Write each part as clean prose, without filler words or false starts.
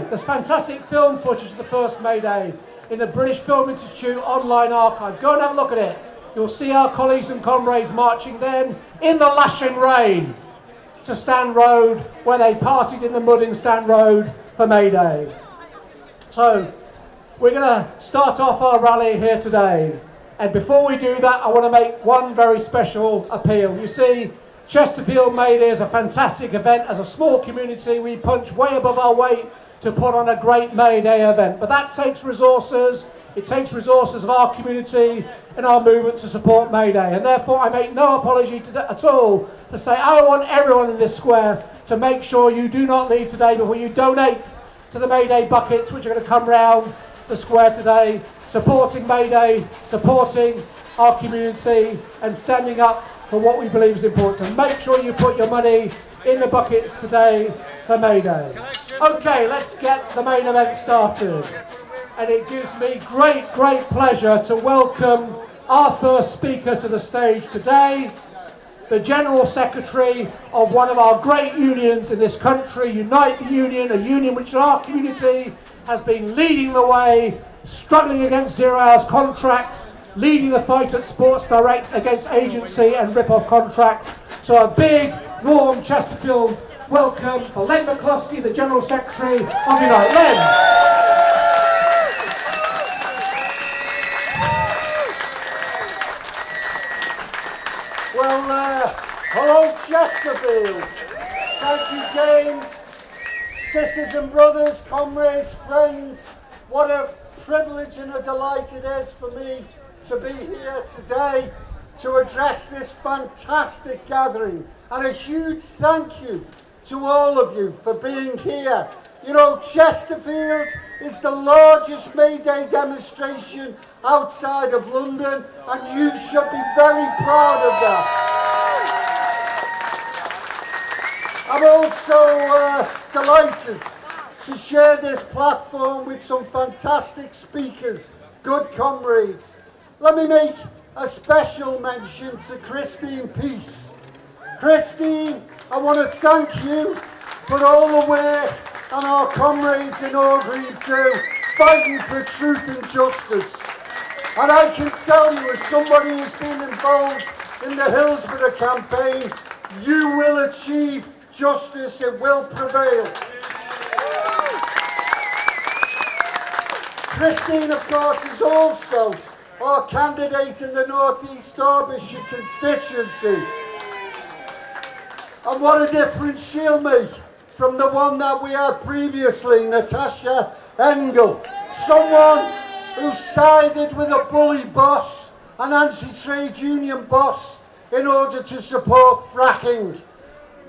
There's fantastic film footage of the first May Day in the British Film Institute online archive. Go and have a look at it. You'll see our colleagues and comrades marching then in the lashing rain to Stand Road, where they partied in the mud in Stand Road for May Day. So, we're going to start off our rally here today. And before we do that, I want to make one very special appeal. You see, Chesterfield May Day is a fantastic event. As a small community, we punch way above our weight to put on a great May Day event. But that takes resources. It takes resources of our community and our movement to support May Day. And therefore, I make no apology at all to say I want everyone in this square to make sure you do not leave today before you donate to the May Day buckets, which are going to come round the square today, supporting May Day, supporting our community, and standing up for what we believe is important. So make sure you put your money in the buckets today for May Day. Okay, let's get the main event started. And it gives me great pleasure to welcome our first speaker to the stage today, the General Secretary of one of our great unions in this country, Unite the Union, a union which our community has been leading the way, struggling against zero-hours contracts, leading the fight at Sports Direct against agency and rip-off contracts. So a big, warm Chesterfield welcome for Len McClusky, the General Secretary of Unite. Len. Well, hello Chesterfield. Thank you, James. Sisters and brothers, comrades, friends, what a privilege and a delight it is for me to be here today to address this fantastic gathering. And a huge thank you to all of you for being here. You know, Chesterfield is the largest May Day demonstration outside of London, and you should be very proud of that. I'm also delighted to share this platform with some fantastic speakers, good comrades. Let me make a special mention to Christine Peace. Christine, I want to thank you for all the work and our comrades in Orgreave do, fighting for truth and justice. And I can tell you, as somebody who's been involved in the Hillsborough campaign, you will achieve justice, it will prevail. Christine, of course, is also our candidate in the North East Derbyshire constituency. And what a difference she'll make from the one that we had previously, Natasha Engel. Someone who sided with a bully boss, an anti-trade union boss, in order to support fracking.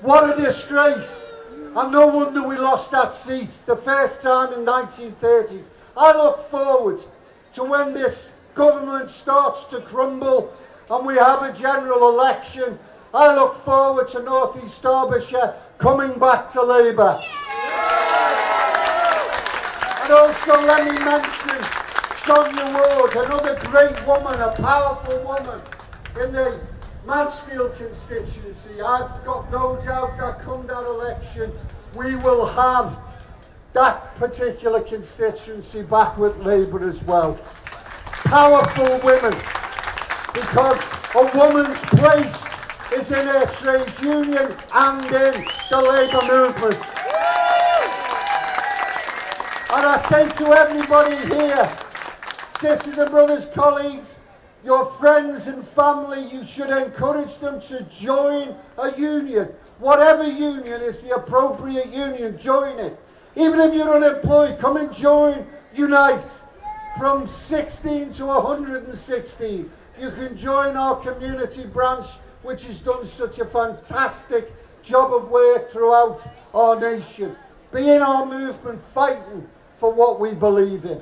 What a disgrace. And no wonder we lost that seat the first time in 1930s. I look forward to when this government starts to crumble and we have a general election. I look forward to North East Derbyshire coming back to Labour. And also let me mention Sonia Ward, another great woman, a powerful woman in the Mansfield constituency. I've got no doubt that come that election, we will have that particular constituency back with Labour as well. Powerful women, because a woman's place is in her trade union and in the Labour movement. And I say to everybody here, sisters and brothers, colleagues, your friends and family, you should encourage them to join a union. Whatever union is the appropriate union, join it. Even if you're unemployed, come and join Unite. From 16 to 116, you can join our community branch, which has done such a fantastic job of work throughout our nation. Be in our movement, fighting for what we believe in.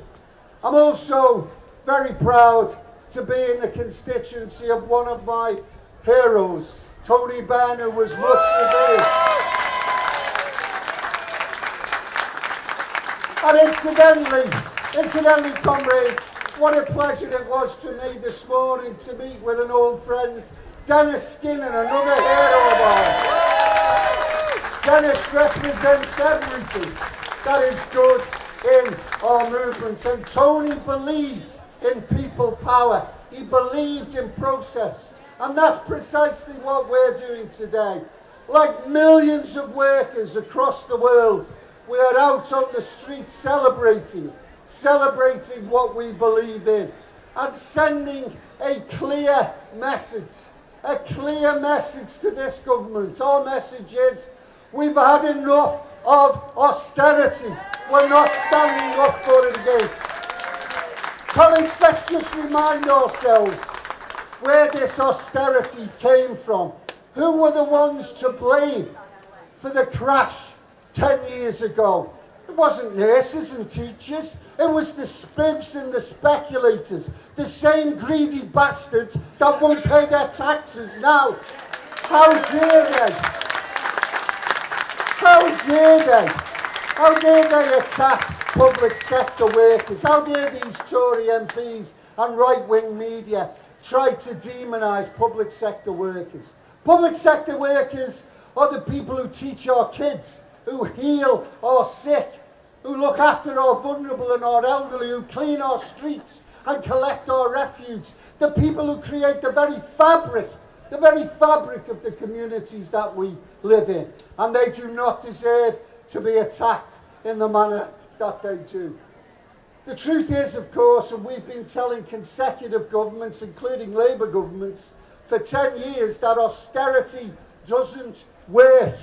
I'm also very proud to be in the constituency of one of my heroes, Tony Benn, who was much revered. And incidentally, comrades, what a pleasure it was to me this morning to meet with an old friend, Dennis Skinner, another hero of ours. Dennis represents everything that is good in our movements. And Tony believed in people power. He believed in process. And that's precisely what we're doing today. Like millions of workers across the world, we are out on the streets celebrating what we believe in, and sending a clear message to this government. Our message is, we've had enough of austerity. We're not standing up for it again. Colleagues, let's just remind ourselves where this austerity came from. Who were the ones to blame for the crash 10 years ago? It wasn't nurses and teachers. It was the spivs and the speculators, the same greedy bastards that won't pay their taxes now. How dare they? How dare they? How dare they attack public sector workers? How dare these Tory MPs and right-wing media try to demonise public sector workers? Public sector workers are the people who teach our kids, who heal our sick, who look after our vulnerable and our elderly, who clean our streets and collect our refuse, the people who create the very fabric of the communities that we live in. And they do not deserve to be attacked in the manner that they do. The truth is, of course, and we've been telling consecutive governments, including Labour governments, for 10 years that austerity doesn't work.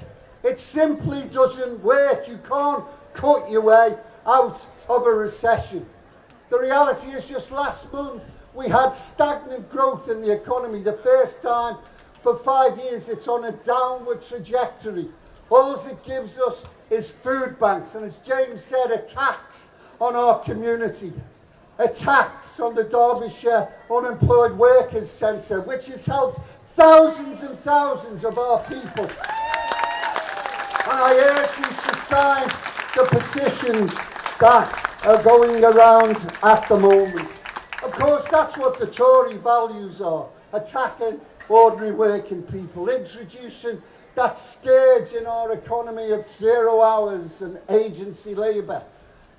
It simply doesn't work. You can't cut your way out of a recession. The reality is, just last month we had stagnant growth in the economy. The first time for 5 years it's on a downward trajectory. All it gives us is food banks, and as James said, a tax on our community. A tax on the Derbyshire Unemployed Workers Centre, which has helped thousands and thousands of our people. And I urge you to sign the petitions that are going around at the moment. Of course, that's what the Tory values are: attacking ordinary working people, introducing that scourge in our economy of 0 hours and agency labour.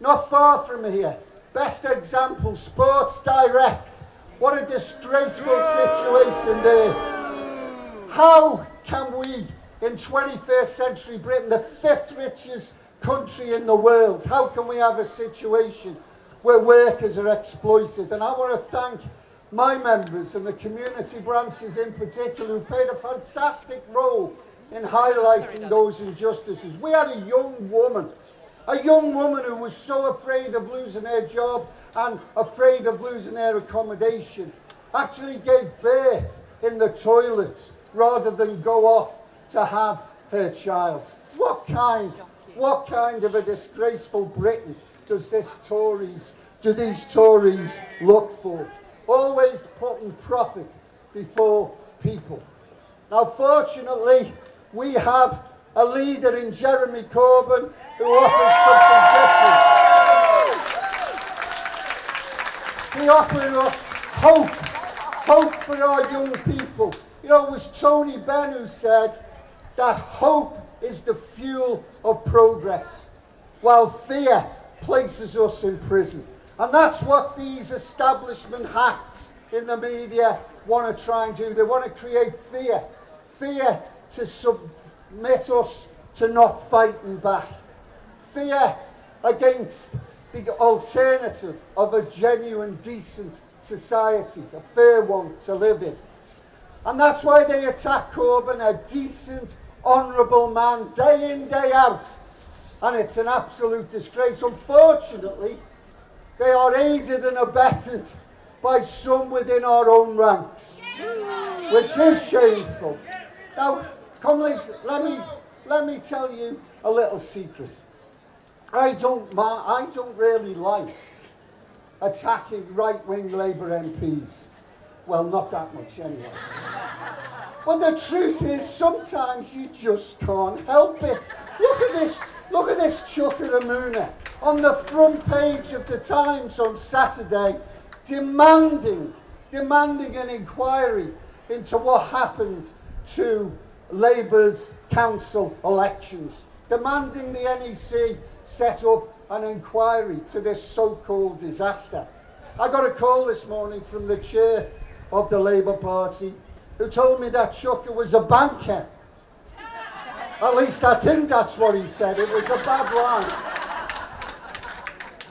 Not far from here, best example, Sports Direct. What a disgraceful situation there. How can we, in 21st century Britain, the 5th richest country in the world, how can we have a situation where workers are exploited? And I want to thank my members and the community branches in particular, who played a fantastic role in highlighting those injustices. We had a young woman who was so afraid of losing her job and afraid of losing her accommodation, actually gave birth in the toilets rather than go off to have her child. What kind of a disgraceful Britain do these Tories look for? Always putting profit before people. Now, fortunately, we have a leader in Jeremy Corbyn who offers something different. He offers us hope for our young people. You know, it was Tony Benn who said that hope is the fuel of progress, while fear places us in prison. And that's what these establishment hacks in the media want to try and do. They want to create fear to submit us to not fighting back, fear against the alternative of a genuine, decent society, a fair one to live in. And that's why they attack Corbyn, a decent, honourable man, day in, day out. And it's an absolute disgrace. Unfortunately, they are aided and abetted by some within our own ranks, which is shameful. Now, come listen, let me tell you a little secret. I don't really like attacking right-wing Labour MPs. Well, not that much anyway. But the truth is, sometimes you just can't help it. Look at this Chuckaramuna on the front page of the Times on Saturday, demanding an inquiry into what happened to Labour's council elections, demanding the NEC set up an inquiry to this so-called disaster. I got a call this morning from the chair of the Labour Party who told me that Chuka was a banker. At least I think that's what he said. It was a bad line.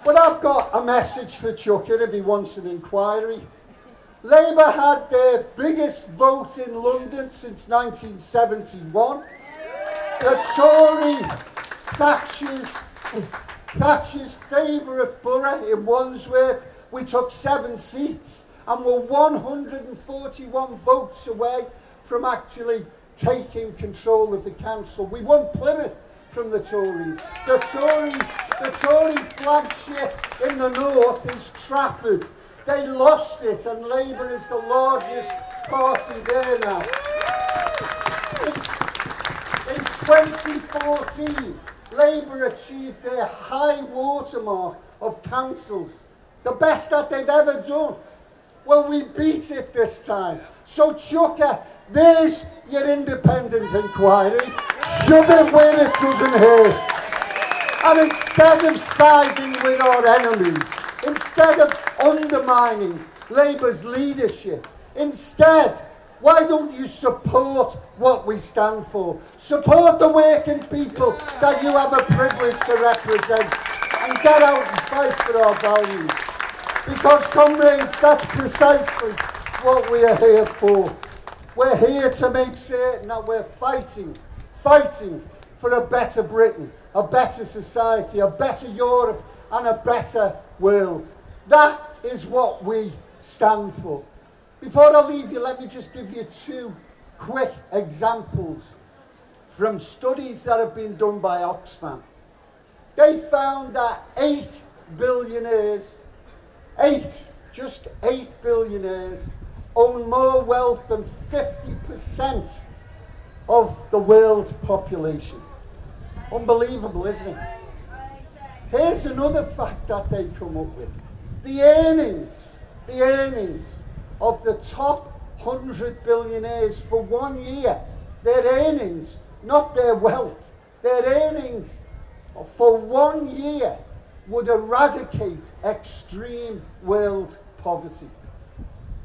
But I've got a message for Chuka if he wants an inquiry. Labour had their biggest vote in London since 1971. The Tory Thatcher's favourite borough in Wandsworth, we took 7 seats and were 141 votes away from actually taking control of the council. We won Plymouth from the Tories. The Tory flagship in the north is Trafford. They lost it and Labour is the largest party there now. In 2014, Labour achieved their high watermark of councils, the best that they've ever done. Well, we beat it this time. So Chuka, there's your independent inquiry. Shove it where it doesn't hurt. And instead of siding with our enemies, instead of undermining Labour's leadership, instead, why don't you support what we stand for? Support the working people that you have a privilege to represent and get out and fight for our values. Because, comrades, that's precisely what we are here for. We're here to make certain that we're fighting for a better Britain, a better society, a better Europe, and a better world. That is what we stand for. Before I leave you, let me just give you 2 quick examples from studies that have been done by Oxfam. They found that 8 billionaires own more wealth than 50% of the world's population. Unbelievable, isn't it? Here's another fact that they come up with. The earnings of the top 100 billionaires for 1 year, their earnings, not their wealth, their earnings for 1 year would eradicate extreme world poverty.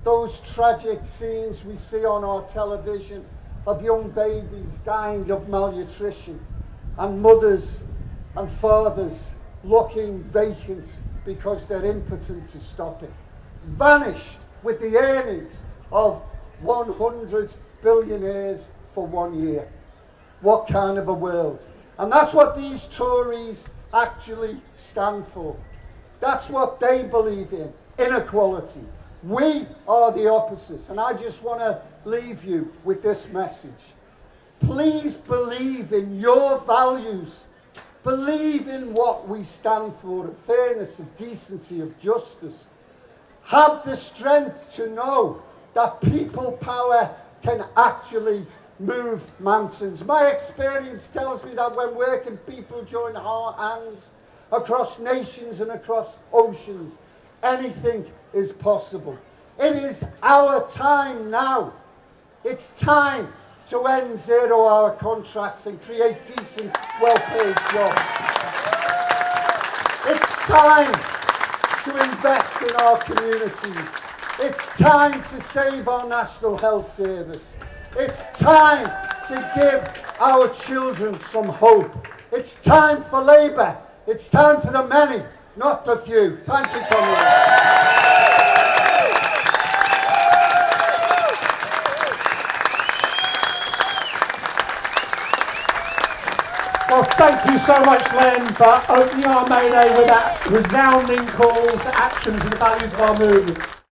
Those tragic scenes we see on our television of young babies dying of malnutrition and mothers and fathers looking vacant because they're impotent to stop it, vanished with the earnings of 100 billionaires for 1 year. What kind of a world? And that's what these Tories actually stand for. That's what they believe in, inequality. We are the opposite. And I just want to leave you with this message. Please believe in your values. Believe in what we stand for, of fairness, of decency, of justice. Have the strength to know that people power can actually move mountains. My experience tells me that when working people join hands across nations and across oceans, anything is possible. It is our time now. It's time to end 0-hour contracts and create decent, well-paid jobs. It's time to invest in our communities. It's time to save our National Health Service. It's time to give our children some hope. It's time for Labour. It's time for the many, not the few. Thank you, comrades. Well, thank you so much, Len, for opening our May Day with that resounding call to action for the values of our movement.